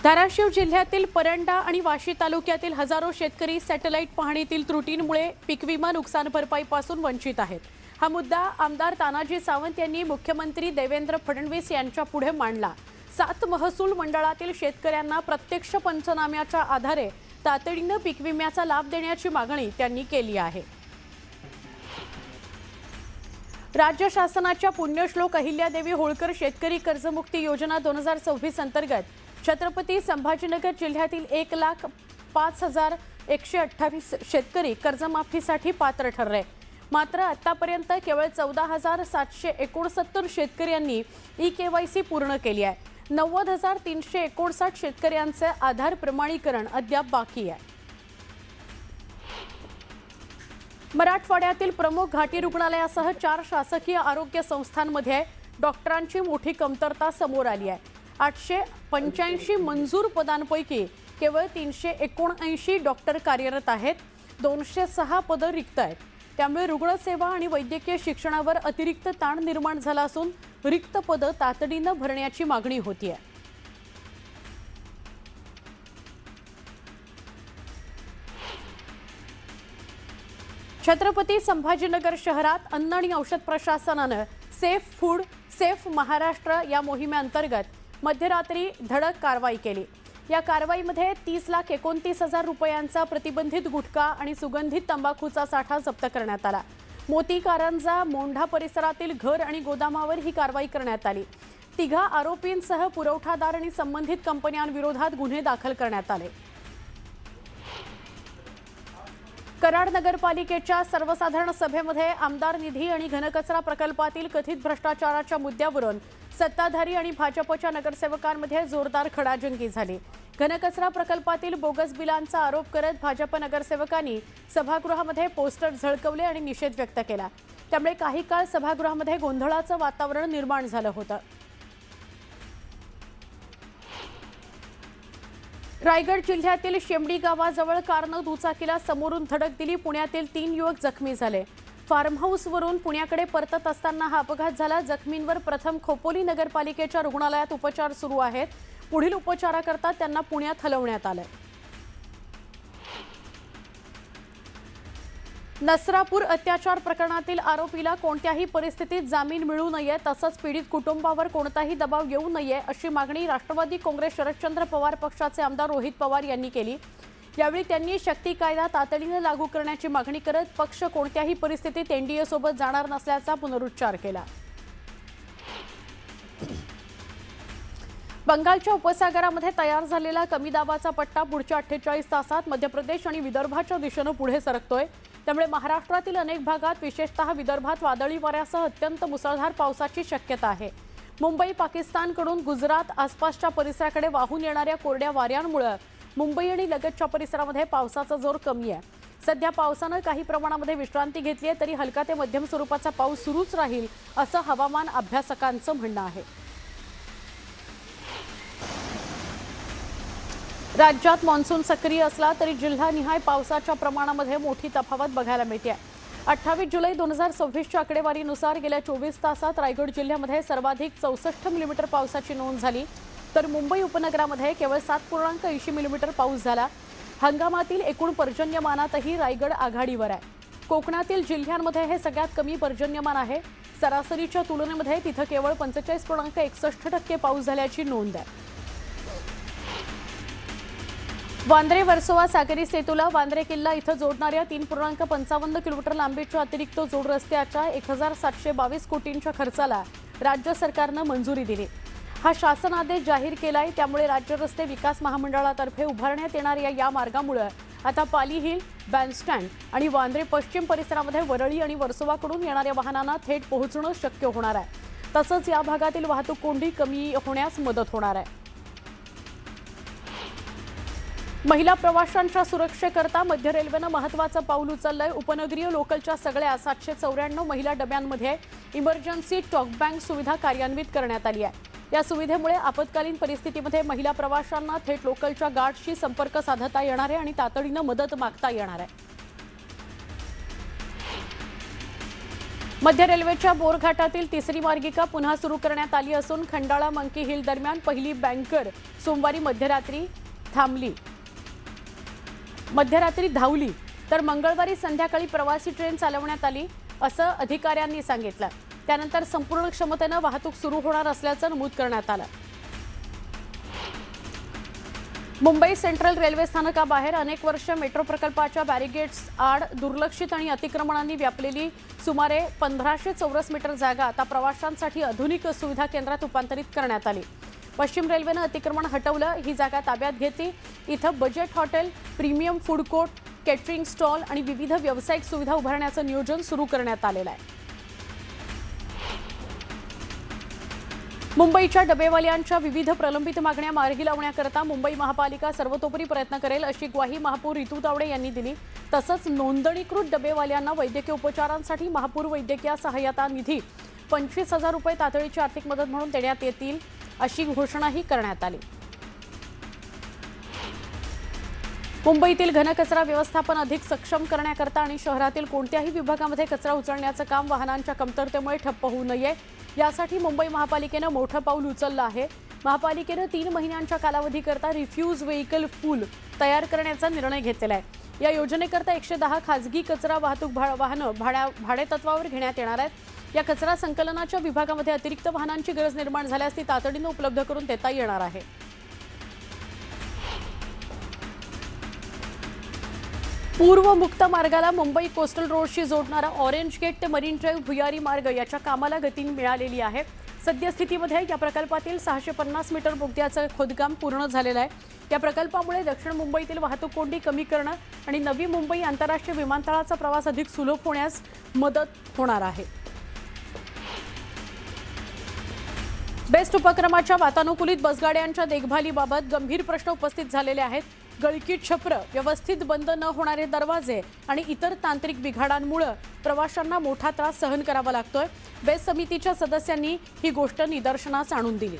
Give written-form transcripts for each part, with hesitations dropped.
धाराशिव जिल्ह्यातील परंडा आणि वाशी तालुक्यातील हजारो शेतकरी सॅटेलाइट पाहणीतील त्रुटींमुळे पीक विमा नुकसान भरपाईपासून वंचित आहेत। हा मुद्दा आमदार तानाजी सावंत यांनी मुख्यमंत्री देवेंद्र फडणवीस यांच्या पुढे मांडला। 7 महसूल मंडळातील शेतकऱ्यांना प्रत्यक्ष पंचनाम्याच्या आधारे तातडीने पीक विम्याचा लाभ देण्याची मागणी त्यांनी केली आहे। राज्य शासनाच्या पुण्यश्लोक अहिल्यादेवी होळकर शेतकरी कर्जमुक्ती योजना 2026 अंतर्गत छत्रपती संभाजीनगर जिल्ह्यातील 1,05,128 शेतकरी कर्जमाफीसाठी पात्र ठरले। मात्र आतापर्यंत केवळ 14,769 शेतकऱ्यांनी ई-केवायसी पूर्ण केली आहे। 90,359 शेतकऱ्यांचे आधार प्रमाणीकरण अद्याप बाकी आहे। मराठवाड्यातील प्रमुख घाटी रुग्णालयासह 4 शासकीय आरोग्य संस्थांमध्ये डॉक्टरांची मोठी कमतरता समोर आली आहे। 885 मंजूर पदांपैकी केवळ 379 डॉक्टर कार्यरत आहेत। 206 पदं रिक्त आहेत। त्यामुळे रुग्णसेवा आणि वैद्यकीय शिक्षणावर अतिरिक्त ताण निर्माण झाला असून रिक्त पदं तातडीने भरण्याची मागणी होतीये। छत्रपती संभाजीनगर शहरात अन्न आणि औषध प्रशासनाने सेफ फूड सेफ महाराष्ट्र या मोहिमेअंतर्गत मध्यरात्री धडक कारवाई केली। या कारवाईमध्ये 30,29,000 रुपयांचा प्रतिबंधित गुटखा आणि सुगंधित तंबाखूचा साठा जप्त करण्यात आला। मोती कारंजा मोंढा परिसरातील घर आणि गोदामावर ही कारवाई करण्यात आली। 3 आरोपींसह पुरवठादार आणि संबंधित कंपन्यांविरोधात गुन्हे दाखल करण्यात आले। कराड नगरपालिकेच्या सर्वसाधारण सभेमध्ये आमदार निधी आणि घनकचरा प्रकल्पातील कथित भ्रष्टाचाराच्या मुद्द्यावरून सत्ताधारी आणि भाजपच्या नगरसेवकांमध्ये जोरदार खडाजंगी झाली। घनकचरा प्रकल्पातील बोगस बिलांचा आरोप करत भाजप नगरसेवकांनी सभागृहामध्ये पोस्टर झळकवले आणि निषेध व्यक्त केला। त्यामुळे काही काळ सभागृहामध्ये गोंधळाचं वातावरण निर्माण झालं होतं। रायगड जिल्ह्यातील शेमडी गावाजवळ कारनं दुचाकीला समोरून धडक दिली। पुण्यातील 3 युवक जखमी झाले। फार्म हाऊसवरून पुण्याकडे परतत असताना हा अपघात झाला। जखमींवर प्रथम खोपोली नगरपालिकेच्या रुग्णालयात उपचार सुरू आहेत। पुढील उपचाराकरता त्यांना पुण्यात हलवण्यात आले। नसरापूर अत्याचार प्रकरणातील आरोपीला कोणत्याही परिस्थितीत जामीन मिळू नये तसंच पीडित कुटुंबावर कोणताही दबाव येऊ नये अशी मागणी राष्ट्रवादी काँग्रेस शरदचंद्र पवार पक्षाचे आमदार रोहित पवार यांनी केली। यावेळी त्यांनी शक्ती कायदा तातडीने लागू करण्याची मागणी करत पक्ष कोणत्याही परिस्थितीत एनडीए सोबत जाणार नसल्याचा पुनरुच्चार केला। बंगालच्या उपसागरामध्ये तयार झालेला कमी दाबाचा पट्टा पुढच्या 48 तासात मध्य प्रदेश आणि विदर्भाच्या दिशेने पुढे सरकतोय। त्यामुळे महाराष्ट्रातील अनेक भागात विशेषतः विदर्भात वादळी वाऱ्यासह अत्यंत मुसळधार पावसाची शक्यता आहे। मुंबई पाकिस्तानकडून गुजरात आसपासच्या परिसराकडे वाहून येणाऱ्या कोरड्या वाऱ्यांमुळे मुंबई आणि लगतच्या परिसरामध्ये पावसाचा जोर कमी आहे। सध्या पावसाने काही प्रमाणामध्ये विश्रांती घेतली आहे तरी हलका ते मध्यम स्वरूपाचा पाऊस सुरूच राहील असं हवामान अभ्यासकांचं म्हणणं आहे। राज्यात मान्सून सक्रिय असला तरी जिल्हानिहाय पावसाच्या प्रमाणामध्ये मोठी तफावत बघायला मिळते। 28 जुलै 2026च्या आकडेवारीनुसार गेल्या 24 तासात रायगड जिल्ह्यामध्ये सर्वाधिक 64 मिलीमीटर पावसाची नोंद झाली तर मुंबई उपनगरामध्ये केवळ 7.80 मिलीमीटर पाऊस झाला। हंगामातील एकूण पर्जन्यमानातही रायगड आघाडीवर आहे। कोकणातील जिल्ह्यांमध्ये हे सगळ्यात कमी पर्जन्यमान आहे। सरासरीच्या तुलनेमध्ये तिथे केवळ 45.61% पाऊस झाल्याची नोंद आहे। वांद्रे वर्सोवा सागरी सेतूला वांद्रे किल्ला इथं जोडणाऱ्या 3.55 किलोमीटर लांबीच्या अतिरिक्त जोड रस्त्याच्या 1,722 कोटींच्या खर्चाला राज्य सरकारनं मंजुरी दिली। हा शासन आदेश जाहीर केलाय। त्यामुळे राज्य रस्ते विकास महामंडळातर्फे उभारण्यात येणाऱ्या या मार्गामुळे आता पाली हिल बँडस्टँड आणि वांद्रे पश्चिम परिसरामध्ये वरळी आणि वर्सोवाकडून येणाऱ्या वाहनांना थेट पोहोचणं शक्य होणार आहे। तसंच या भागातील वाहतूक कोंडी कमी होण्यास मदत होणार आहे। महिला प्रवाशांच्या सुरक्षेकरता मध्य रेल्वेनं महत्त्वाचं पाऊल उचललंय। उपनगरीय लोकलच्या सगळ्या 794 महिला डब्यांमध्ये इमर्जन्सी टॉकबॅक सुविधा कार्यान्वित करण्यात आली आहे। या सुविधेमुळे आपत्कालीन परिस्थितीमध्ये महिला प्रवाशांना थेट लोकलच्या गार्डशी संपर्क साधता येणार आहे आणि तातडीने मदत मागता येणार आहे। मध्य रेल्वेच्या बोरघाटातील तिसरी मार्गिका पुन्हा सुरू करण्यात आली असून खंडाळा मंकी हिल दरम्यान पहिली बँकर सोमवारी मध्यरात्री धावली तर मंगळवारी संध्याकाळी प्रवासी ट्रेन चालवण्यात आली असं अधिकाऱ्यांनी सांगितलं। त्यानंतर संपूर्ण क्षमतेने वाहतूक सुरू होणार असल्याचं नमूद करण्यात आलं। मुंबई सेंट्रल रेल्वे स्थानकाबाहेर अनेक वर्ष मेट्रो प्रकल्पाच्या बॅरिगेड्स आड दुर्लक्षित आणि अतिक्रमणांनी व्यापलेली सुमारे 1500 चौरस मीटर जागा आता प्रवाशांसाठी आधुनिक सुविधा केंद्रात रूपांतरित करण्यात आली। पश्चिम रेल्वेनं अतिक्रमण हटवलं, ही जागा ताब्यात घेतली। इथं budget hotel, premium food court, catering stall आणि विविध व्यावसायिक सुविधा उभारण्याचं नियोजन सुरू करण्यात आलेलं आहे। मुंबईच्या डबेवाल्यांच्या विविध प्रलंबित मागण्या मार्गी लावण्याकरता मुंबई महापालिका सर्वतोपरी प्रयत्न करेल अशी ग्वाही महापौर रितू तावडे यांनी दिली। तसंच नोंदणीकृत डबेवाल्यांना वैद्यकीय उपचारांसाठी महापौर वैद्यकीय सहाय्यता निधी 25,000 रुपये तातडीची आर्थिक मदत म्हणून देण्यात येतील अशी घोषणाही करण्यात आली। मुंबईतील घनकचरा व्यवस्थापन अधिक सक्षम करण्याकरता आणि शहरातील कोणत्याही विभागामध्ये कचरा उचलण्याचं काम वाहनांच्या कमतरतेमुळे ठप्प होऊ नये यासाठी मुंबई महापालिकेनं मोठं पाऊल उचललं आहे। महापालिकेनं 3 महिन्यांच्या कालावधीकरता रिफ्यूज व्हेइकल पूल तयार करण्याचा निर्णय घेतलेला आहे। या योजनेकरता 110 खासगी कचरा वाहतूक वाहनं भाडेतत्वावर घेण्यात येणार आहेत। या कचरा संकलनाच्या विभागामध्ये अतिरिक्त वाहनांची गरज निर्माण झाल्यास ती तातडीने उपलब्ध करून देता येणार आहे। पूर्व मुक्त मार्गाला मुंबई कोस्टल रोडशी जोडणारा ऑरेंज गेट ते मरीन ड्राईव्ह भुयारी मार्ग याच्या कामाला गती मिळालेली आहे। सद्यस्थितीमध्ये या प्रकल्पातील 650 मीटर बोगद्याचं खोदकाम पूर्ण झालेलं आहे। या प्रकल्पामुळे दक्षिण मुंबईतील वाहतूक कोंडी कमी करणं आणि नवी मुंबई आंतरराष्ट्रीय विमानतळाचा प्रवास अधिक सुलभ होण्यास मदत होणार आहे। बेस्ट उपक्रमाच्या वातानुकूलित बसगाड्यांच्या देखभालीबाबत गंभीर प्रश्न उपस्थित झालेले आहेत। गळकीट छप्र, व्यवस्थित बंद न होणारे दरवाजे आणि इतर तांत्रिक बिघाडांमुळे प्रवाशांना मोठा त्रास सहन करावा लागतोय। बेस्ट समितीच्या सदस्यांनी ही गोष्ट निदर्शनास आणून दिली।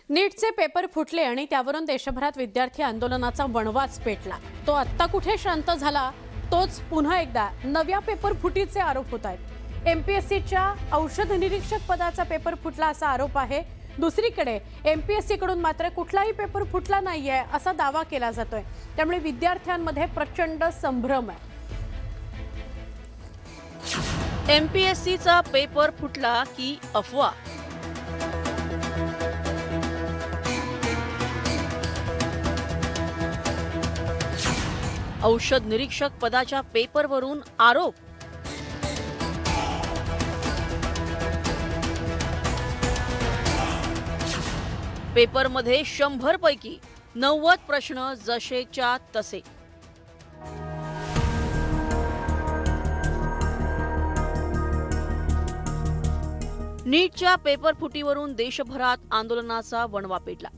नीटचे पेपर फुटले आणि त्यावरून देशभरात विद्यार्थी आंदोलनाचा वणवाच पेटला। तो आत्ता कुठे शांत झाला, तोच पुन्हा एकदा नव्या पेपर फुटीचे आरोप होत आहेत। एमपीएससीच्या औषध निरीक्षक पदाचा पेपर फुटला असा आरोप आहे। दुसरीकडे एमपीएससी कडून मात्र कुठलाही पेपर फुटला नाहीये असा दावा केला जातोय। त्यामुळे विद्यार्थ्यांमध्ये प्रचंड संभ्रम आहे। एमपीएससीचा पेपर फुटला की अफवा? औषध निरीक्षक पदाच्या पेपरवरून आरोप। पेपरमध्ये 100 पैकी 90 प्रश्न जसेच्या तसे। नीटच्या पेपर फुटीवरून देशभरात आंदोलनाचा वणवा पेटला।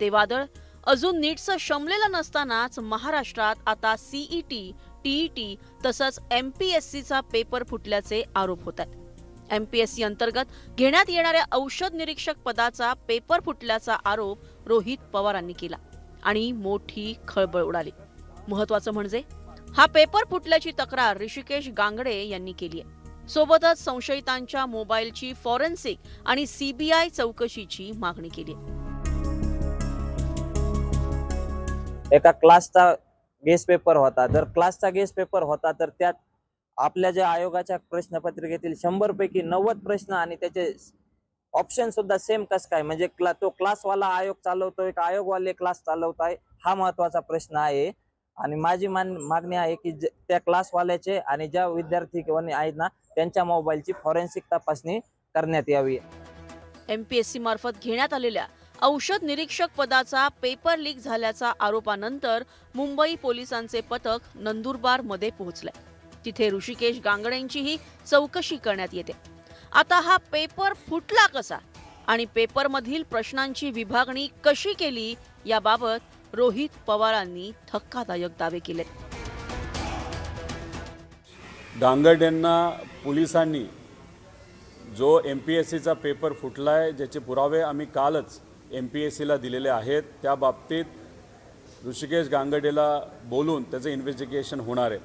ते वादळ अजून नीटचं शमलेलं नसतानाच महाराष्ट्रात आता सीईटी, टीईटी तसंच एमपीएससीचा पेपर फुटल्याचे आरोप होत आहेत। एमपीएससी अंतर्गत घेण्यात येणाऱ्या औषध निरीक्षक पदाचा पेपर फुटल्याचा आरोप रोहित पवारांनी केला आणि मोठी खळबळ उडाली। महत्त्वाचं म्हणजे हा पेपर फुटल्याची तक्रार ऋषिकेश गांगडे यांनी केली आहे। सोबतच संशयितांच्या मोबाईलची फॉरेन्सिक आणि सीबीआय चौकशीची मागणी केली आहे। एका क्लासचा गेस्ट पेपर होता। जर क्लासचा गेस्ट पेपर होता तर त्यात आपल्या ज्या आयोगाच्या प्रश्नपत्रिकेतील 100 पैकी 90 प्रश्न आणि त्याचे ऑप्शन सुद्धा सेम कस काय, म्हणजे तो क्लासवाला आयोग चालवतोय का आयोगवाले क्लास चालवताय, हा महत्वाचा प्रश्न आहे। आणि माझी मागणी आहे की त्या क्लासवाल्याचे आणि ज्या विद्यार्थी आहेत ना त्यांच्या मोबाईलची फॉरेन्सिक तपासणी करण्यात यावी। एमपीएससी मार्फत घेण्यात आलेल्या औषध निरीक्षक पदाचा पेपर लीक झाल्याच्या आरोपानंतर मुंबई पोलिसांचे पथक नंदुरबार मध्ये पोहोचले। तिथे ऋषिकेश गांगडेंचीही चौकशी करण्यात येते। आता हा पेपर फुटला कसा आणि पेपरमधील प्रश्नांची विभागणी कशी केली याबाबत रोहित पवारांनी धक्कादायक दावे केले। गांगडेंना पोलिसांनी जो एमपीएससीचा पेपर फुटलाय ज्याचे पुरावे आम्ही कालच एमपीएससीला दिलेले आहेत, त्या बाबतीत ऋषिकेश गांगडेला बोलून त्याचं इन्व्हेस्टिगेशन होणार आहे.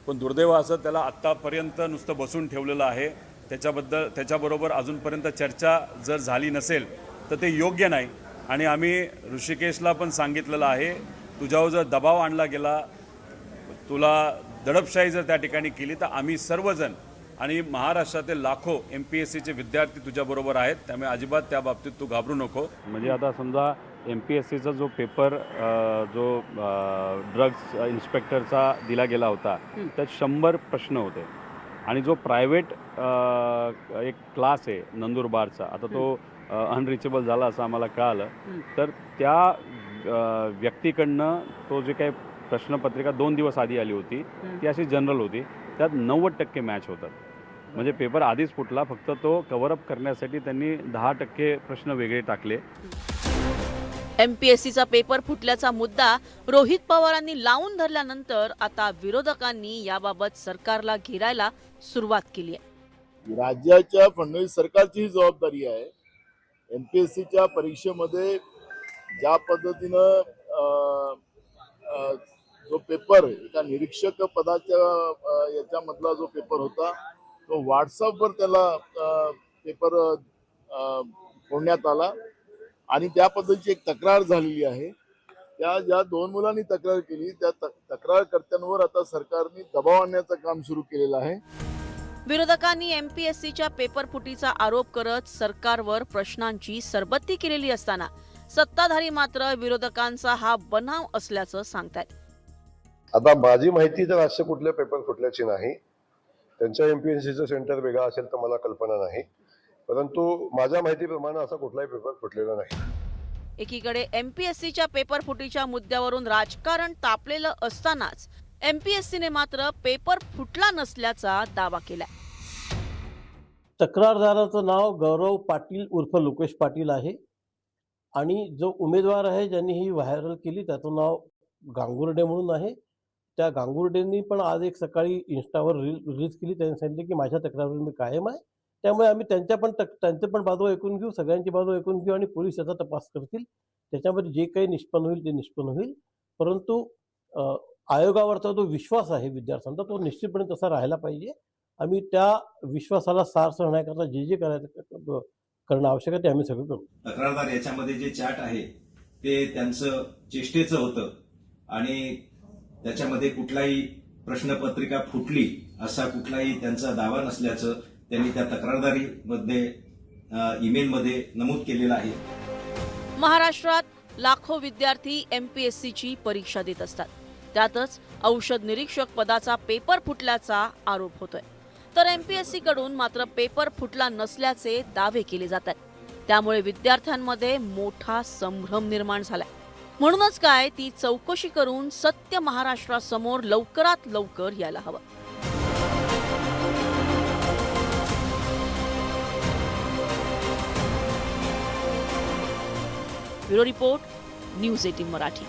पण दुर्दैव असं त्याला आत्तापर्यंत नुसतं बसून ठेवलेलं आहे. त्याच्याबरोबर अजूनपर्यंत चर्चा जर झाली नसेल तर ते योग्य नाही. आणि आम्ही ऋषिकेशला पण सांगितलेलं आहे, तुझ्यावर जर दबाव आणला गेला, तुला दडपशाही जर त्या ठिकाणी केली तर आम्ही सर्वजण आणि महाराष्ट्रातील लाखो MPSCचे विद्यार्थी तुझ्याबरोबर आहेत. त्यामुळे अजिबात त्या बाबतीत तू घाबरू नको. म्हणजे आता समजा MPSCचा जो पेपर जो ड्रग्ज इन्स्पेक्टरचा दिला गेला होता त्यात 100 प्रश्न होते आणि जो प्रायव्हेट एक क्लास आहे नंदुरबारचा, आता तो अनरिचेबल झाला असं आम्हाला कळालं. तर त्या व्यक्तीकडनं तो जे काही प्रश्नपत्रिका 2 दिवस आधी आली होती ती अशी जनरल होती, त्यात 90% मॅच होतात. म्हणजे पेपर आधीच फुटला, फक्त तो कव्हरअप करण्यासाठी त्यांनी 10% प्रश्न वेगळे टाकले. MPSCचा पेपर फुटल्याचा मुद्दा रोहित पवारांनी लावून धरल्यानंतर आता विरोधकांनी याबाबत सरकारला घेरायला सुरुवात केली आहे. राज्याच्या फडणवीस सरकारची ही जबाबदारी आहे. MPSCच्या परीक्षेमध्ये ज्या पद्धतीनं जो पेपर एका निरीक्षक पदाच्या याच्यामधला जो पेपर होता तो व्हॉट्सअपवर त्याला पेपर फोडण्यात आला आणि त्या पद्धतीची एक तक्रार झालेली आहे. त्या ज्या 2 मुलांनी तक्रार केली त्या तक्रारकर्त्यांवर आता सरकारने दबाव आणण्याचं काम सुरू केलेलं आहे. विरोधकांनी MPSCच्या पेपर फुटीचा आरोप करत सरकारवर प्रश्नांची सरबत्ती केलेली असताना सत्ताधारी मात्र विरोधकांचा हा बनाव असल्याचं सांगतायत. आता माझी माहिती तर असे कुठले पेपर फुटल्याची नाही. त्यांच्या MPSCचं सेंटर वेगळं असेल तर मला कल्पना नाही, परंतु माझ्या माहितीप्रमाणे असा कुठलाही पेपर फुटलेला नाही. एकीकडे MPSCच्या पेपर फुटीच्या मुद्द्यावरून राजकारण तापलेलं असतानाच MPSCने मात्र पेपर फुटला नसल्याचा दावा केलाय. तक्रारदाराचं नाव गौरव पाटील उर्फ लोकेश पाटील आहे आणि जो उमेदवार आहे ज्यांनी ही व्हायरल केली त्याचं नाव गांगुर्डे म्हणून आहे. त्या गांगुर्डेंनी पण आज एक सकाळी इन्स्टावर रिलीज केली. त्यांनी सांगितले की माझ्या तक्रारीवर मी कायम आहे. त्यामुळे आम्ही त्यांचे पण बाजू ऐकून घेऊ, सगळ्यांची बाजू ऐकून घेऊ आणि पोलीस याचा तपास करतील. त्याच्यामध्ये जे काही निष्पन्न होईल ते निष्पन्न होईल. परंतु आयोगावरचा जो विश्वास आहे विद्यार्थ्यांचा तो निश्चितपणे तसा राहायला पाहिजे. आम्ही त्या विश्वासाला सार करण्याकरता जे करायचं करणं आवश्यक आहे ते आम्ही सगळं करू. तक्रारदार याच्यामध्ये जे चॅट आहे ते त्यांचं चेष्टेचं होतं आणि त्याच्यामध्ये कुठलाही प्रश्नपत्रिका फुटली असा कुठलाही त्यांचा दावा नसल्याचं त्यांनी त्या तक्रारदारीमध्ये ईमेलमध्ये नमूद केलेलं आहे. महाराष्ट्रात लाखो विद्यार्थी MPSCची परीक्षा देत असतात. त्यातच औषध निरीक्षक पदाचा पेपर फुटल्याचा आरोप होतोय. तर MPSC कडून मात्र पेपर फुटला नसल्याचे दावे केले जातात. त्यामुळे विद्यार्थ्यांमध्ये मोठा संभ्रम निर्माण झालाय. म्हणूनच काय ती चौकशी करून सत्य महाराष्ट्रासमोर लवकरात लवकर यायला हवं. Bureau report, news 18 Marathi.